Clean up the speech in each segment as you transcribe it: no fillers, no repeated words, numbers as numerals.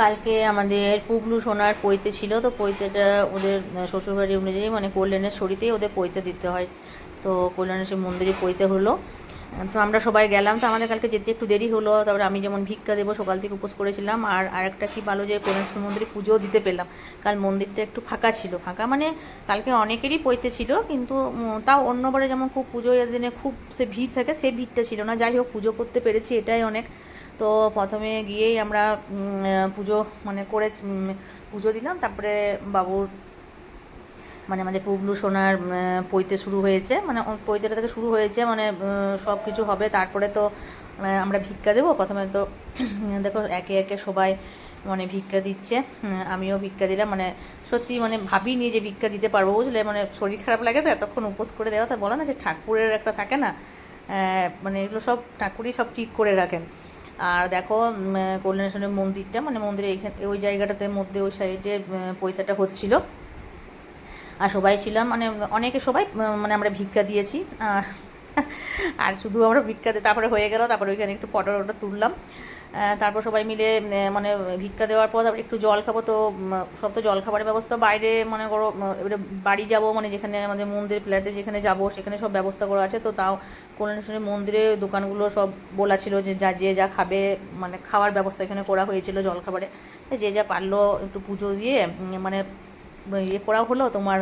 কালকে আমাদের পুগলু সোনার পৈতে ছিল, তো পৈতেটা ওদের শ্বশুরবাড়ি অনুযায়ী মানে কল্যাণের শরীতেই ওদের পৈতে দিতে হয়। তো কল্যাণের সেই মন্দিরে পৈতে হলো, তো আমরা সবাই গেলাম। তো আমাদের কালকে যেতে একটু দেরি হলো। তারপরে আমি যেমন ভিক্ষা দেবো সকাল থেকে উপোস করেছিলাম, আর আরেকটা কি ভালো যে কল্যাণেশ্বর মন্দিরে পুজোও দিতে পেলাম। কাল মন্দিরটা একটু ফাঁকা ছিল, ফাঁকা মানে কালকে অনেকেরই পৈতে ছিল, কিন্তু তাও অন্যবারে যেমন খুব পুজোর দিনে খুব সে ভিড় থাকে, সে ভিড়টা ছিল না। যাই হোক, পুজো করতে পেরেছি, এটাই অনেক। তো প্রথমে গিয়েই আমরা পুজো মানে করে পুজো দিলাম। তারপরে বাবুর মানে আমাদের পুগলু সোনার পৈতে শুরু হয়েছে, মানে পৈতেটা থেকে শুরু হয়েছে, মানে সব কিছু হবে। তারপরে তো আমরা ভিক্ষা দেবো প্রথমে। তো দেখো একে একে সবাই মানে ভিক্ষা দিচ্ছে, আমিও ভিক্ষা দিলাম। মানে সত্যি মানে ভাবিনি যে ভিক্ষা দিতে পারবো, বুঝলে। মানে শরীর খারাপ লাগে তো এতক্ষণ উপোস করে দেওয়া। তা বলো না যে ঠাকুরের একটা থাকে না, মানে এগুলো সব ঠাকুরই সব ঠিক করে রাখেন। আর দেখো কল্যাণেশ্বরের মন্দিরটা, মানে মন্দিরে এইখানে ওই জায়গাটাতে মধ্যে ওই সাইডে পৈতাটা হচ্ছিল, আর সবাই ছিলাম, মানে অনেকে সবাই মানে আমরা ভিক্ষা দিয়েছি। আর শুধু আমরা ভিক্ষা দিয়ে তারপরে হয়ে গেল। তারপরে ওইখানে একটু ফটো টটো তুললাম। তারপর সবাই মিলে মানে ভিক্ষা দেওয়ার পর তারপরে একটু জল খাবো। তো সব তো জল খাবারের ব্যবস্থা বাইরে, মনে করো এবারে বাড়ি যাব, মানে যেখানে আমাদের মন্দির ফ্ল্যাটে যেখানে যাব সেখানে সব ব্যবস্থা করা আছে। তো তাও কল্যাণেশ্বরী মন্দিরে দোকানগুলো সব বলা ছিল যে যে যা খাবে, মানে খাওয়ার ব্যবস্থা এখানে করা হয়েছিল জল খাবারে। যে যা পারলো একটু পুজো দিয়ে মানে ইয়ে করা হলো, তোমার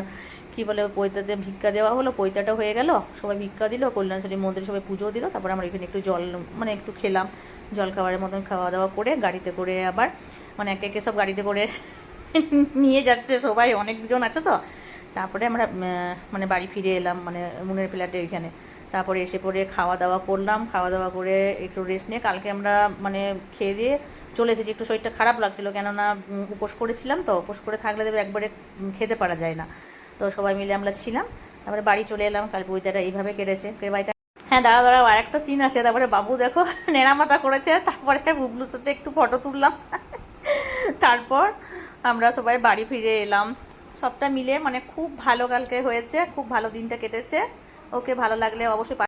কী বলে পৈতাতে ভিক্ষা দেওয়া হলো, পৈতাটা হয়ে গেল, সবাই ভিক্ষা দিল, কল্যাণেশ্বরী মন্দিরে সবাই পুজো দিল। তারপরে আমরা এখানে একটু জল মানে একটু খেলাম, জল খাবারের মতন খাওয়া দাওয়া করে গাড়িতে করে আবার মানে একে একে সব গাড়িতে করে নিয়ে যাচ্ছে সবাই, অনেকজন আছে তো। তারপরে আমরা মানে বাড়ি ফিরে এলাম, মানে মুনের ফ্ল্যাটের এখানে। তারপরে এসে পরে খাওয়া দাওয়া করলাম, খাওয়া দাওয়া করে একটু রেস্ট নিয়ে কালকে আমরা মানে খেয়ে দিয়ে চলে এসেছি। একটু শরীরটা খারাপ লাগছিল, কেননা উপোস করেছিলাম, তো উপোস করে থাকলে দেবে একবারে খেতে পারা যায় না। তো সবাই মিলে আমরা ছিলাম, তারপরে বাড়ি চলে এলাম। কাল বইটাটা এইভাবে কেটেছে বাড়িটা। হ্যাঁ, দাঁড়াও আর একটা সিন আছে। তারপরে বাবু দেখো নেড়ামাথা করেছে, তারপরে বুবলুর সাথে একটু ফটো তুললাম। তারপর আমরা সবাই বাড়ি ফিরে এলাম। সবটা মিলে মানে খুব ভালো কালকে হয়েছে, খুব ভালো দিনটা কেটেছে। ওকে ভালো লাগলে অবশ্যই